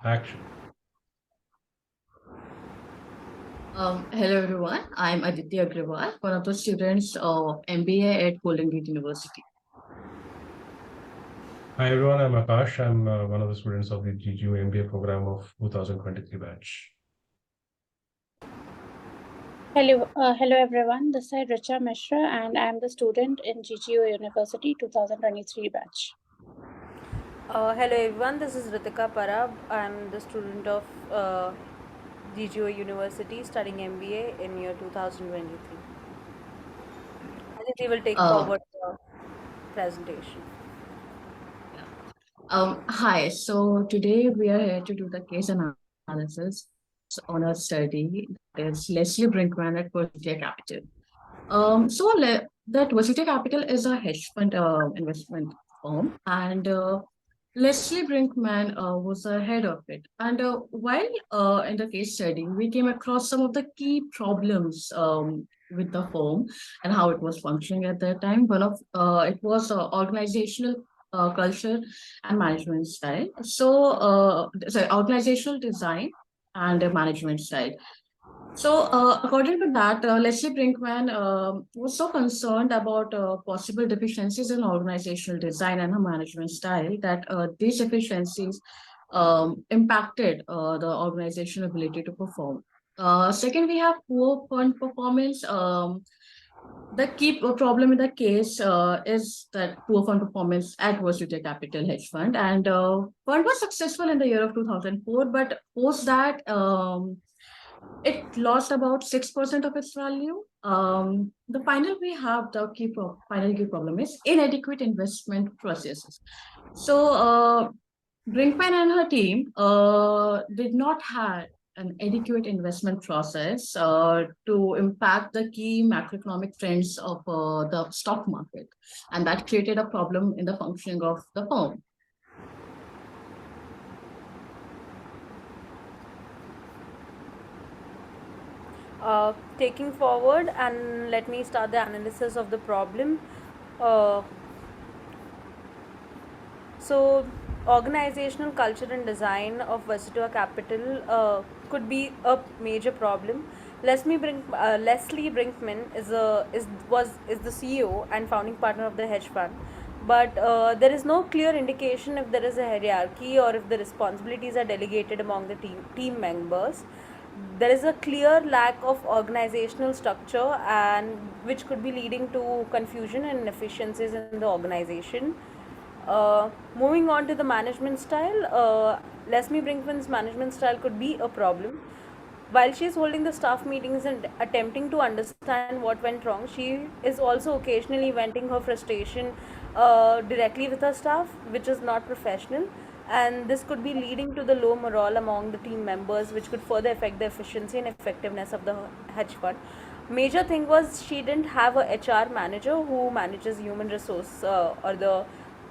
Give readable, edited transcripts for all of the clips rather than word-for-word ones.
Action. Hello everyone, I'm Aditya Agrawal, one of the students of MBA at Golden Gate University. Hi everyone, I'm Akash. I'm one of the students of the GGU MBA program of 2023 batch. Hello everyone. This is Richa Mishra, and I am the student in GGU University 2023 batch. Hello everyone, this is Ritika Parab. I'm the student of GGO University studying MBA in year 2023. Aditi will take forward the presentation. Hi, so today we are here to do the case analysis on a study that is Leslie Brinkman at Versutia Capital. That Versutia Capital is a hedge fund investment firm, and Leslie Brinkman was the head of it. And while in the case study, we came across some of the key problems with the firm and how it was functioning at that time. One of it was organizational culture and management style. Sorry, organizational design and management style. According to that, Leslie Brinkman was so concerned about possible deficiencies in organizational design and her management style that these deficiencies impacted the organizational ability to perform. Second, we have poor fund performance. The key problem in the case is that poor fund performance at Versutia Capital Hedge Fund, and fund was successful in the year of 2004, but post that. It lost about 6% of its value. The final we have the final key problem is inadequate investment processes. Brinkman and her team did not have an adequate investment process to impact the key macroeconomic trends of the stock market, and that created a problem in the functioning of the firm. Taking forward, and let me start the analysis of the problem. So, organizational culture and design of Versutia Capital could be a major problem. Leslie Brinkman is the CEO and founding partner of the hedge fund, but there is no clear indication if there is a hierarchy or if the responsibilities are delegated among the team members. There is a clear lack of organizational structure, and which could be leading to confusion and inefficiencies in the organization. Moving on to the management style, Leslie Brinkman's management style could be a problem. While she is holding the staff meetings and attempting to understand what went wrong, she is also occasionally venting her frustration directly with her staff, which is not professional. And this could be leading to the low morale among the team members, which could further affect the efficiency and effectiveness of the hedge fund. Major thing was she didn't have a HR manager who manages human resource or the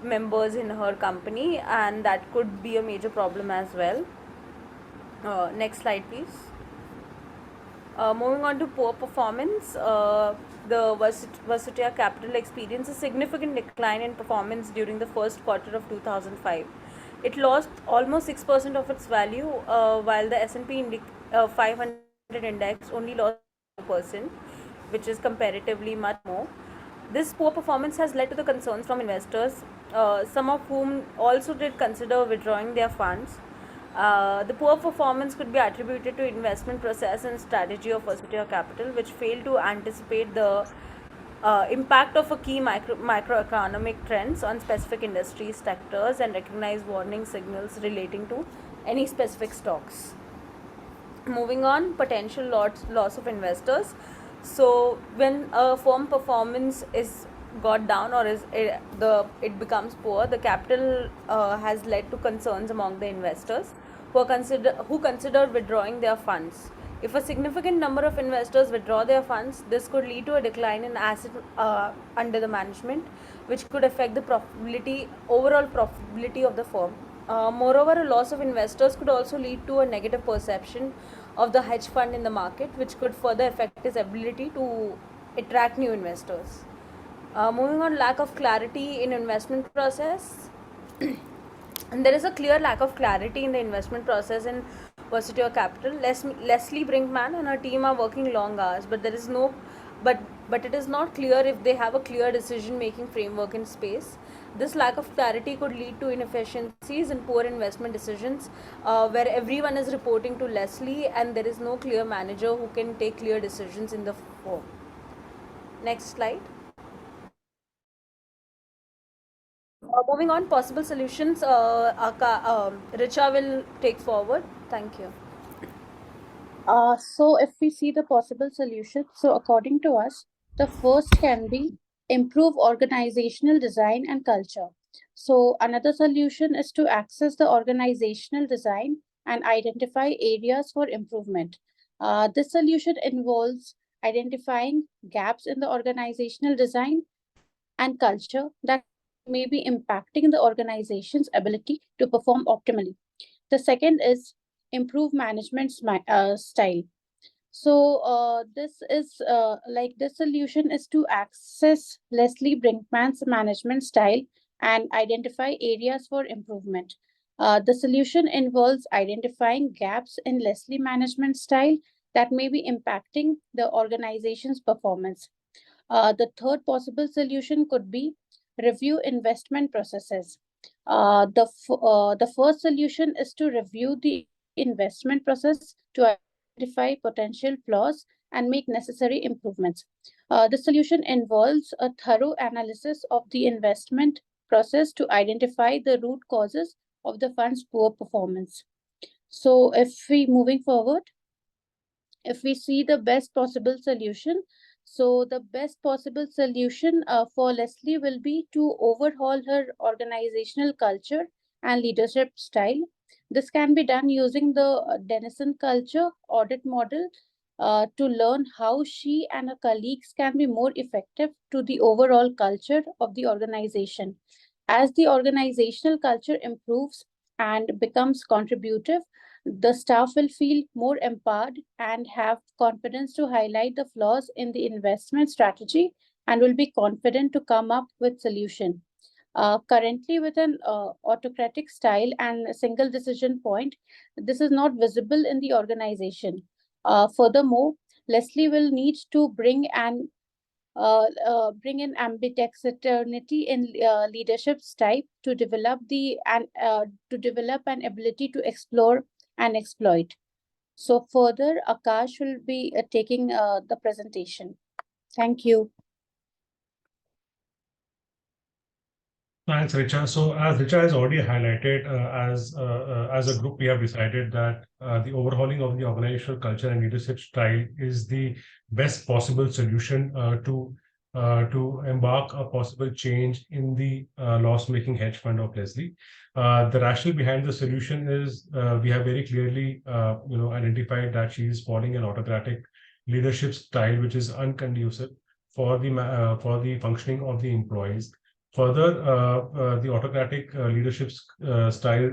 members in her company, and that could be a major problem as well. Next slide please. Moving on to poor performance, the Versutia Capital experienced a significant decline in performance during the first quarter of 2005. It lost almost 6% of its value, while the S&P 500 index only lost 2%, which is comparatively much more. This poor performance has led to the concerns from investors, some of whom also did consider withdrawing their funds. The poor performance could be attributed to investment process and strategy of Versutia Capital, which failed to anticipate the impact of a key microeconomic trends on specific industries, sectors, and recognize warning signals relating to any specific stocks. Moving on, potential loss of investors. So when a firm performance is got down or it becomes poor, the capital has led to concerns among the investors who consider withdrawing their funds. If a significant number of investors withdraw their funds, this could lead to a decline in asset under the management, which could affect the overall profitability of the firm. Moreover, a loss of investors could also lead to a negative perception of the hedge fund in the market, which could further affect its ability to attract new investors. Moving on, lack of clarity in investment process. And there is a clear lack of clarity in the investment process in Versutia Capital. Leslie Brinkman and her team are working long hours, but there is no, but it is not clear if they have a clear decision-making framework in space. This lack of clarity could lead to inefficiencies and poor investment decisions, where everyone is reporting to Leslie, and there is no clear manager who can take clear decisions in the firm. Next slide. Moving on, possible solutions, Richa will take forward. Thank you. So if we see the possible solutions, so according to us, the first can be improve organizational design and culture. So another solution is to access the organizational design and identify areas for improvement. This solution involves identifying gaps in the organizational design and culture that may be impacting the organization's ability to perform optimally. The second is improve management style. So this solution is to access Leslie Brinkman's management style and identify areas for improvement. The solution involves identifying gaps in Leslie management style that may be impacting the organization's performance. The third possible solution could be review investment processes. The first solution is to review the investment process to identify potential flaws and make necessary improvements. The solution involves a thorough analysis of the investment process to identify the root causes of the fund's poor performance. So if we moving forward, if we see the best possible solution, so the best possible solution for Leslie will be to overhaul her organizational culture and leadership style. This can be done using the Denison culture audit model to learn how she and her colleagues can be more effective to the overall culture of the organization. As the organizational culture improves and becomes contributive, the staff will feel more empowered and have confidence to highlight the flaws in the investment strategy and will be confident to come up with solution. Currently, with an autocratic style and a single decision point, this is not visible in the organization. Furthermore, Leslie will need to bring in ambidexterity in leadership type to develop an ability to explore and exploit. So further, Akash will be taking the presentation. Thank you. Thanks, Richa. So as Richa has already highlighted, as a group, we have decided that the overhauling of the organizational culture and leadership style is the best possible solution to embark a possible change in the loss-making hedge fund of Leslie. The rationale behind the solution is we have very clearly identified that she is following an autocratic leadership style, which is unconducive for the functioning of the employees. Further, the autocratic leadership style,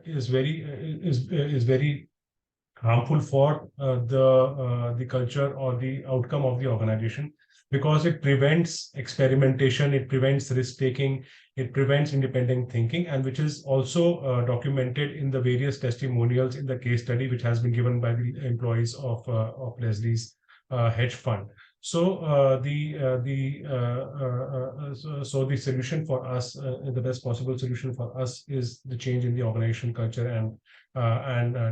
is very harmful for the culture or the outcome of the organization, because it prevents experimentation, it prevents risk taking, it prevents independent thinking, and which is also documented in the various testimonials in the case study which has been given by the employees of Leslie's hedge fund. So the solution for us, the best possible solution for us, is the change in the organization culture and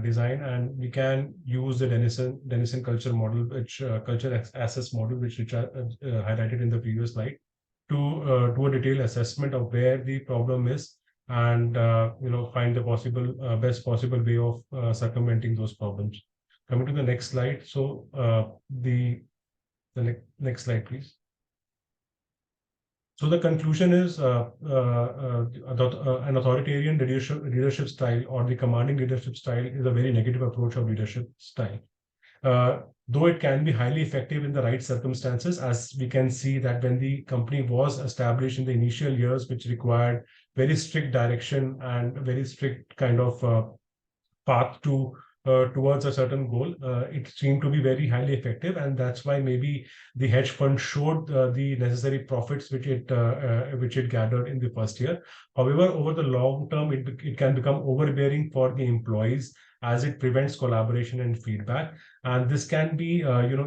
design, and we can use the Denison culture model, which culture access model, which Richard highlighted in the previous slide, to do a detailed assessment of where the problem is and find the best possible way of circumventing those problems. Coming to the next slide. So the next slide, please. So the conclusion is an authoritarian leadership style, or the commanding leadership style, is a very negative approach of leadership style. Though it can be highly effective in the right circumstances, as we can see that when the company was established in the initial years, which required very strict direction and very strict kind of path to towards a certain goal, it seemed to be very highly effective, and that's why maybe the hedge fund showed the necessary profits which it gathered in the first year. However, over the long term, it can become overbearing for the employees, as it prevents collaboration and feedback. And this can be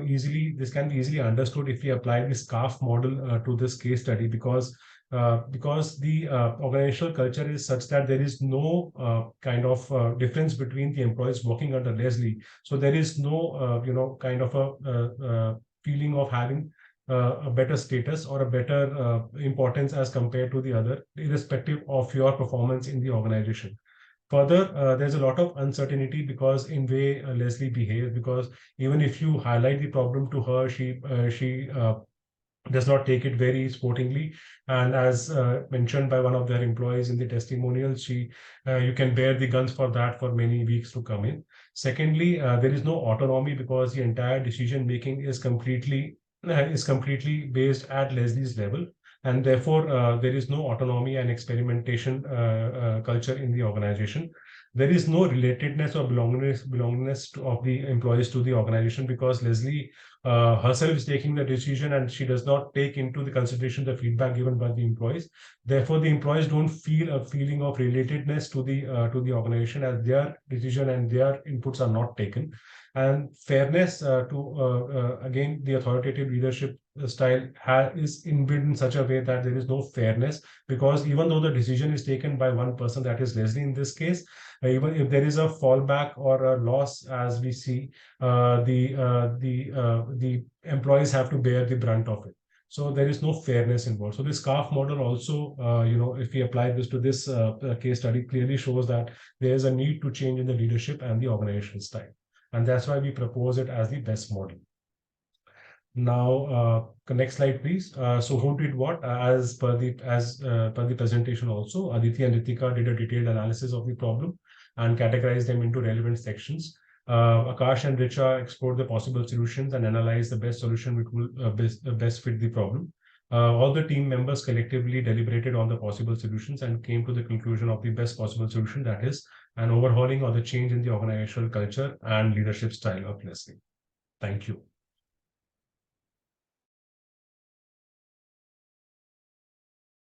easily understood if we apply the SCARF model to this case study, because the organizational culture is such that there is no kind of difference between the employees working under Leslie. So there is no kind of a feeling of having a better status or a better importance as compared to the other, irrespective of your performance in the organization. Further, there's a lot of uncertainty because in way Leslie behaves, because even if you highlight the problem to her, she does not take it very sportingly. And as mentioned by one of their employees in the testimonials, you can bear the guns for that for many weeks to come in. Secondly, there is no autonomy because the entire decision making is completely based at Leslie's level. And therefore, there is no autonomy and experimentation culture in the organization. There is no relatedness or belongingness of the employees to the organization, because Leslie herself is taking the decision and she does not take into the consideration the feedback given by the employees. Therefore, the employees don't feel a feeling of relatedness to the organization, as their decision and their inputs are not taken. And fairness to again, the authoritative leadership style is inbuilt in such a way that there is no fairness, because even though the decision is taken by one person, that is Leslie in this case, even if there is a fallback or a loss, as we see, the employees have to bear the brunt of it. So there is no fairness involved. So this SCARF model also, if we apply this to this case study, clearly shows that there is a need to change in the leadership and the organizational style. And that's why we propose it as the best model. Now, next slide, please. So who did what? As per the presentation also, Aditi and Ritika did a detailed analysis of the problem and categorized them into relevant sections. Akash and Richa explored the possible solutions and analyzed the best solution which will best fit the problem. All the team members collectively deliberated on the possible solutions and came to the conclusion of the best possible solution, that is an overhauling or the change in the organizational culture and leadership style of Leslie. Thank you.